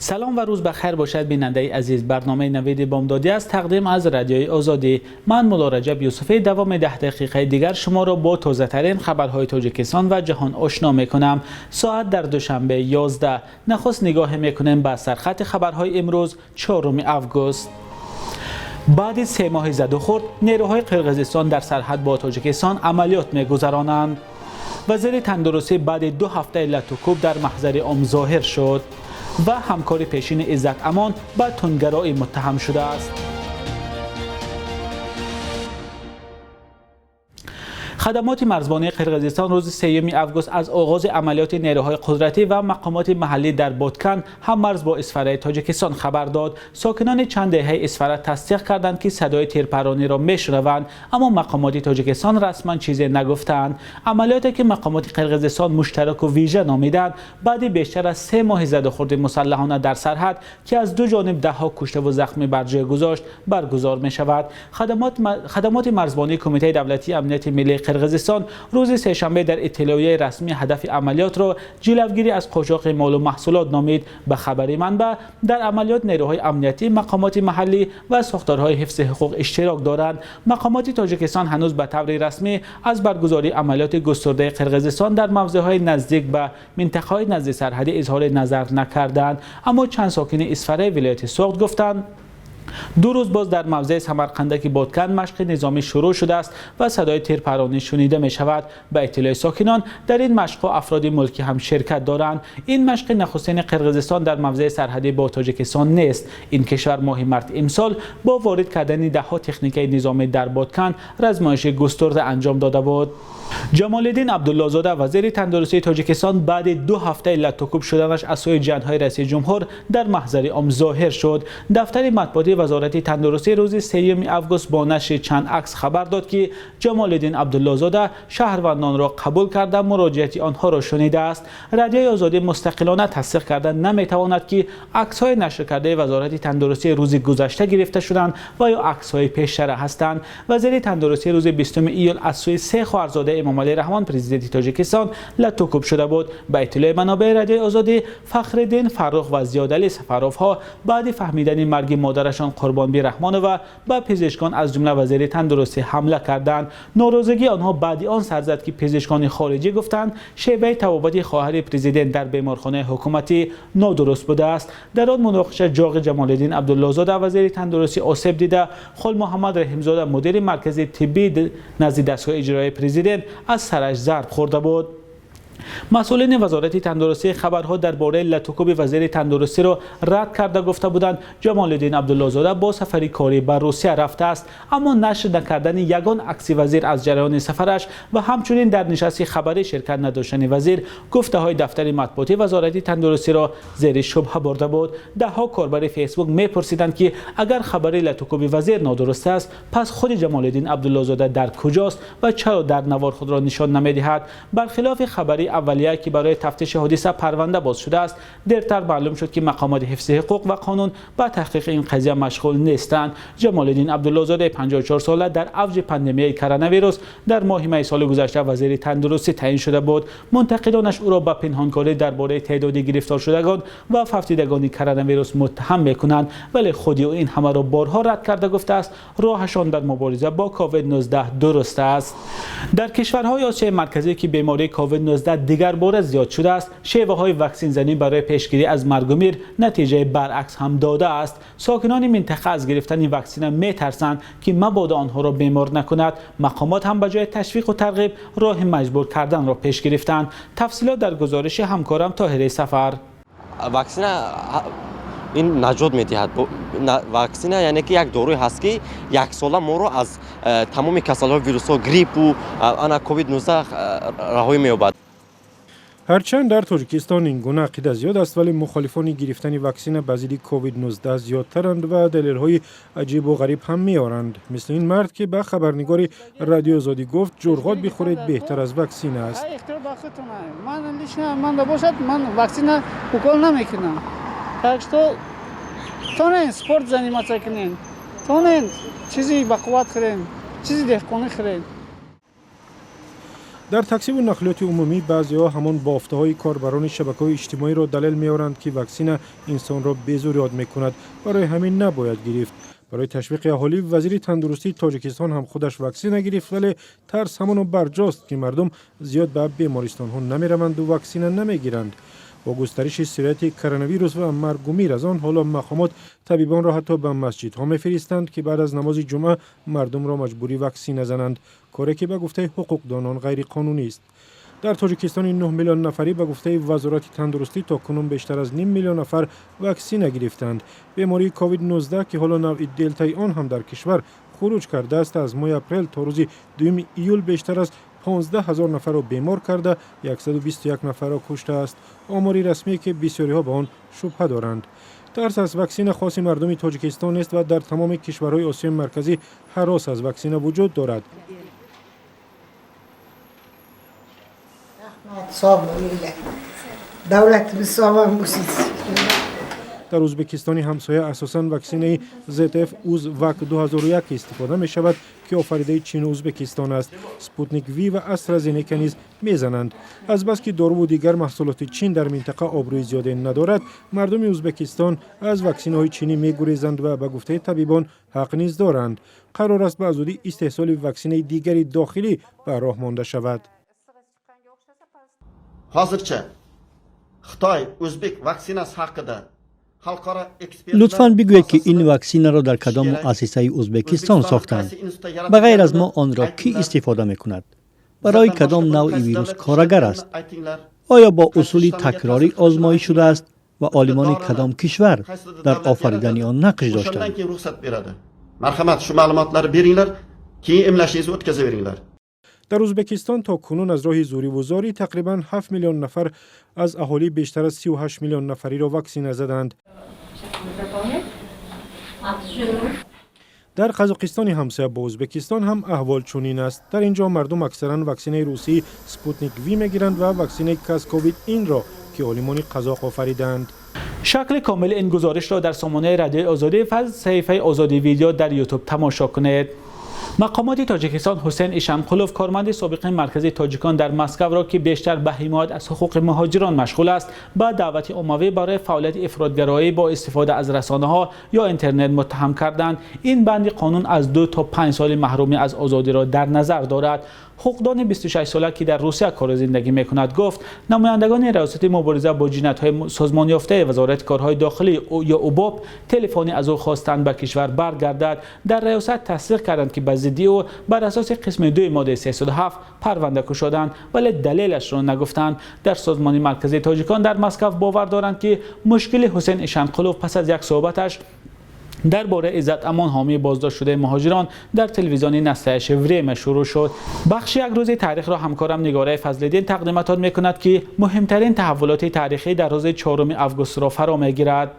سلام و روز بخیر باشد بیننده عزیز. برنامه نوید بامدادی است تقدیم از رادیوی آزادی. من مولا رجب یوسفی دوام 10 دقیقه دیگر شما را با تازه ترین خبرهای تاجیکستان و جهان آشنا میکنم. ساعت در دوشنبه 11. نخست نگاه میکنیم به سرخط خبرهای امروز 4 آگوست. بعد 3 ماه زد و خورد نیروهای قرقیزستان در سرحد با تاجیکستان عملیات میگذرانند. وزیر تندرستی بعد 2 هفته لطوکوب در محضر عام ظاهر شد و همکاری پیشین عزت امان به تندگرایی متهم شده است. خدمات مرزبانی قرقیزستان روز 3 آگوست از آغاز عملیات نیروهای قدرتی و مقامات محلی در بادکن هم مرز با اسفره تاجیکستان خبر داد. ساکنان چند دهه اسفره تصدیق کردند که صدای تیرپرانی را میشنوند، اما مقامات تاجیکستان رسما چیزی نگفتند. عملیاتی که مقامات قرقیزستان مشترک و ویژه نامیدند بعد بیشتر از 3 ماه زدوخورد مسلحانه در سرحد که از دو جانب دهها کشته و زخمی بر جای گذاشت برگزار می شود. خدمات مرزبانی کمیته دولتی امنیت ملی قرقیزستان روز سه‌شنبه در اطلاعیه رسمی هدف عملیات را جلوگیری از قاچاق مال و محصولات نامید. به خبر منبع در عملیات نیروهای امنیتی، مقامات محلی و ساختارهای حفظ حقوق اشتراک دارند. مقامات تاجیکستان هنوز به طور رسمی از برگزاری عملیات گسترده قرقیزستان در موضع‌های نزدیک به منطقه‌های نزد سرحدی اظهار نظر نکردند، اما چند ساکن اسفره ولایت سوخت گفتند 2 روز باز در موضع سمرقندک بادکن مشق نظامی شروع شده است و صدای تیرپرانی شنیده می شود. به اطلاع ساکنان در این مشق افراد ملکی هم شرکت دارند. این مشق نخستین قرقیزستان در موضع سرحدی با تاجیکستان نیست. این کشور ماه مارس امسال با وارد کردن دهها تکنیک نظامی در بادکن آزمایش گسترده انجام داده بود. جمال الدین عبدالله زاده وزیر تندرستی تاجیکستان بعد 2 هفته لطوکوب شدنش از سوی جنهای رئیس جمهور در محضر عام ظاهر شد. دفتر مطبوعاتی وزارت تندرستی روز 3 آگوست با نشر چند عکس خبر داد که جمال الدین عبدالله زاده شهروندان را قبول کرده مراجعت آنها را شنیده است. رادیوی آزادی مستقلانه تصدیق کرده نمیتواند که عکس‌های نشر کرده وزارت تندرستی روز گذشته گرفته شدند و یا عکس‌های پیشتر هستند. وزیر تندرستی روز 20 ایول از سوی 3 خواهرزاده امام علی رحمان پرزیدنت تاجیکستان لطوکوب شده بود. به اطلاع منابع رادیوی آزادی، فخرالدین فرخ و زیادعلی سفروف ها بعد فهمیدن مرگ مادرشان قربان بی رحمان و به پزشکان از جمله وزیر تندرستی حمله کردند. ناراضگی آنها بعد آن سر زد که پزشکان خارجی گفتند شیوه طبابت خواهر پرزیدنت در بیمارخانه حکومتی نادرست بوده است. در آن مناقشه جاغ جمال الدین عبدالله زاده وزیر تندرستی آسیب دیده، خل محمد رحیم زاده مدیر مرکز طبی نزد دستگاه اجرایی پرزیدنت از سرش ضرب خورده بود. مسئولین وزارت تندرستی خبرها درباره لطوکوب وزیر تندرستی را رد کرده گفته بودند جمال الدین عبدالله زاده با سفری کاری به روسیه رفته است، اما نشر نکردن یگان عکس وزیر از جریان سفرش و همچنین در نشست خبری شرکت نداشتن وزیر گفته های دفتر مطبوعاتی وزارت تندرستی را زیر شبهه برده بود. دهها کاربر فیسبوک میپرسیدند که اگر خبر لطوکوب وزیر نادرست است پس خود جمال الدین عبدالله زاده در کجاست و چرا در نوار خود را نشان نمیدهد. برخلاف خبری اولیه که برای تفتیش حادثه پرونده باز شده است، دیرتر معلوم شد که مقامات حفظ حقوق و قانون به تحقیق این قضیه مشغول نیستند. جمال الدین عبدالله زاده 54 ساله در اوج پاندمی کرونا ویروس در ماه می سال گذشته وزیر تندرستی تعیین شده بود. منتقدانش او را به پنهانکاری درباره تعداد گرفتار شدگان و فوتیدگان کرونا ویروس متهم میکنند، ولی خودی او این همه را بارها رد کرده گفته است راهشان در مبارزه با کووید 19 درست است. در کشورهای آسیای مرکزی که بیماری کووید 19 دیگر بار زیاد شده است، شیوه های واکسن زنی برای پیشگیری از مرگ و میر نتیجه برعکس هم داده است. ساکنان منطقه از گرفتن این واکسن می ترسند که مبادا آنها را بیمار نکند. مقامات هم به جای تشویق و ترغیب راه مجبور کردن را پیش گرفتند. تفصیلات در گزارش همکارم طاهره سفر. واکسن این نجات می‌دهد. واکسن یعنی که یک داروی هست که 1 ساله ما رو از تمام کسال‌های ویروس‌ها گریپ و انا کووید 19 رهایی می‌یابد. هرچند در تاجیکستان این گونه عقیده زیاد است، ولی مخالفان گرفتن واکسن به ضد کووید 19 زیادترند و دلایل‌های عجیب و غریب هم می‌آورند. مثل این مرد که به خبرنگار رادیو آزادی گفت جرقات بخورید بهتر از واکسن است. من باشد من واکسن بکول نمیکنم. так что тонен спорт заниматься کنین، тонен چیزی با قوت خورین، چیزی دهقانی خورین. در تاکسی و نقلیات عمومی بعضی‌ها همان بافته‌های کاربران شبکه‌های اجتماعی را دلیل می‌آورند که واکسن انسان را بزور یاد می‌کند. برای همین نباید گرفت. برای تشویق اهالی وزیر تندرستی تاجیکستان هم خودش واکسن گرفت، ولی ترس همانو برجاست که مردم زیاد به بیمارستان‌ها نمی‌روند و واکسن نمی‌گیرند. با گسترش سرایت کرونا ویروس و مرگ و میر از آن، حالا مقامات طبیبان را حتی به مسجدها می‌فرستند که بعد از نماز جمعه مردم را مجبوری واکسن نزنند، کاری که به گفته حقوقدانان غیر قانونی است. در تاجیکستان 9 میلیون نفری به گفته وزارت تندرستی تاکنون بیشتر از نیم میلیون نفر واکسن گرفتند. بیماری کووید 19 که حالا نوع دلتای آن هم در کشور خروج کرده است، از ماه اپریل تا روز 2 ایول بیشتر از 15,000 نفر را بیمار کرده، 121 نفر را کشته است. آماری رسمی که بسیاری ها به آن شبهه دارند. ترس از واکسن خاص مردم تاجیکستان است و در تمام کشورهای آسیای مرکزی هراس از واکسن وجود دارد. در ازبکستان همسایه اساساً واکسن ZF اوزواک 2001 استفاده می شود که آفریده چین و ازبکستان است. سپوتنیک وی و استرازینیکا نیز میزنند. از بس که دارو و دیگر محصولات چین در منطقه آبروی زیاده ندارد، مردم ازبکستان از واکسن های چینی میگریزند و به گفته طبیبان حق نیز دارند. قرار است به زودی استحصال واکسن دیگری داخلی به راه مانده شود. Hozircha Xitoy o'zbek vaksinasi haqida لطفاً بگویید که این واکسن را در کدام مؤسسه ازبکستان ساختند. به غیر از ما آن را کی استفاده می کند؟ برای کدام نوع ویروس کارگر است؟ آیا با اصول تکراری آزمایش شده است و عالمان کدام کشور در آفریدن آن نقش داشتند؟ marhamat shu ma'lumotlarni beringlar, keyin emlashingizni o'tkazaveringlar. در ازبکستان تا کنون از راه زوری وزاری تقریباً 7 میلیون نفر از اهالی بیشتر از 38 میلیون نفری را واکسن زدند. در قزاقستان همسایه با ازبکستان هم احوال چنین است. در اینجا مردم اکثرا واکسن روسی سپوتنیک وی میگیرند و واکسن کاسکووید این را که عالمان قزاق آفریدند. شکل کامل این گزارش را در سامانه رادیو آزادی و صفحه آزادی ویدیو در یوتیوب تماشا کنید. مقامات تاجیکستان حسین ایشانقلوف کارمند سابق مرکز تاجیکان در مسکو را که بیشتر به حمایت از حقوق مهاجران مشغول است، با دعوت عمومی برای فعالیت افراطگرایی با استفاده از رسانه‌ها یا اینترنت متهم کردند. این بند قانون از 2 تا 5 سال محرومی از آزادی را در نظر دارد. حقوقدان 26 ساله که در روسیه کار زندگی می‌کند گفت نمایندگان ریاست مبارزه با جنایت‌های سازمان یافته وزارت کارهای داخلی یا اوباپ تلفنی از او خواستند به کشور برگردد. در ریاست تصدیق کردند که به ضد او بر اساس قسم 2 ماده 307 پرونده گشودند، ولی دلیلش را نگفتند. در سازمان مرکزی تاجیکان در مسکو باور دارند که مشکل حسین ایشانقلوف پس از یک صحبتش درباره عزت امان حامی بازداشت شده مهاجران در تلویزیون نسل شوریم شروع شد. بخش یک روز تاریخ را همکارم نگاره فضل‌الدین تقدیمتان می‌کند که مهمترین تحولات تاریخی در روز 4 آگوست را فرا می‌گیرد.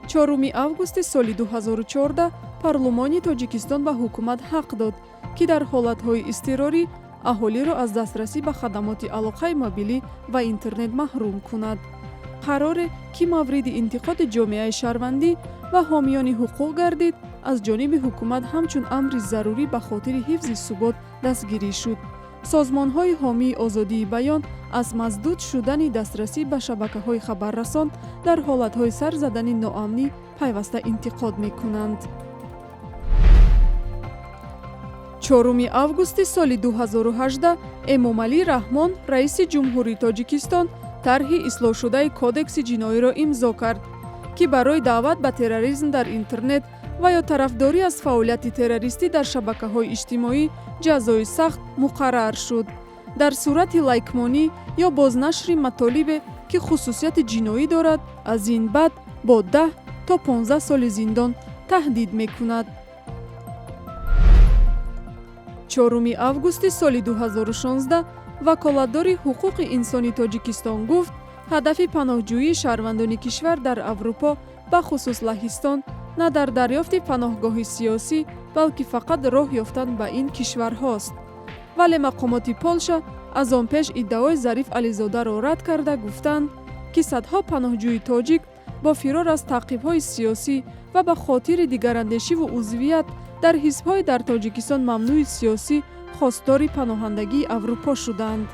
4 августи соли 2014 парлумони тоҷикистон ба ҳукумат ҳақ дод ки дар ҳолатҳои изтирорӣ аҳолиро аз дастрасӣ ба хадамоти алоқаи мобилӣ ва интернет маҳрум кунад. қароре ки мавриди интиқоди ҷомеаи шаҳрвандӣ ва ҳомиёни ҳуқуқ гардид, аз ҷониби ҳукумат ҳамчун амри зарурӣ ба хотири ҳифзи субот дастгирӣ шуд. созмонҳои ҳомии озодии баён аз маздуд шудани дастрасӣ ба шабакаҳои хабаррасон дар ҳолатҳои сар задани ноамнӣ пайваста интиқод мекунанд. 4 августи соли 2018 эмомалӣ раҳмон, раиси ҷумҳурии тоҷикистон, тарҳи ислоҳшудаи кодекси ҷиноиро имзо кард, ки барои даъват ба терроризм дар интернет ва ё тарафдорӣ аз фаъолияти террористӣ дар шабакаҳои иҷтимоӣ ҷазои сахт муқаррар шуд. дар сурати лайкмонӣ ё бознашри матолибе ки хусусияти ҷиноӣ дорад, аз ин баъд бо 10 то 15 соли зиндон таҳдид мекунад. 4 августи соли 2016 ваколатдори ҳуқуқи инсони тоҷикистон гуфт, ҳадафи паноҳҷӯии шаҳрвандони кишвар дар аврупо, ба хусус Лаҳистон, на дар дарёфти паноҳгоҳи сиёсӣ, балки фақат роҳ ёфтан ба ин кишварҳост. вале мақомоти Полша аз он пеш иддаои Зариф Ализодаро рад карда гуфтанд, که صدها پناهجوی تاجیک با فرار از تعقیب‌های سیاسی و به خاطر دیگراندیشی و عضویت در حزب‌های در تاجیکستان ممنوع سیاسی خواستار پناهندگی اروپا شدند.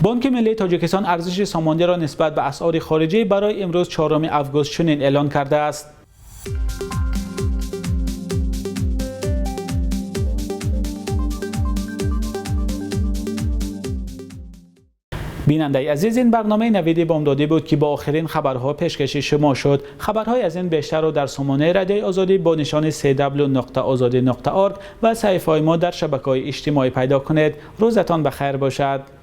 بانک ملی تاجیکستان ارزش سامانده را نسبت به اسعار خارجی برای امروز 4 آگوست چنین اعلان کرده است. بیننده عزیز، این برنامه نویدی بامدادی بود که با آخرین خبرها پیشکش شما شد. خبرهای از این بیشتر رو در سامانه رادیوی آزادی با نشان www.azadi.org و صفحه ما در شبکه‌های اجتماعی پیدا کنید. روزتان بخیر باشد.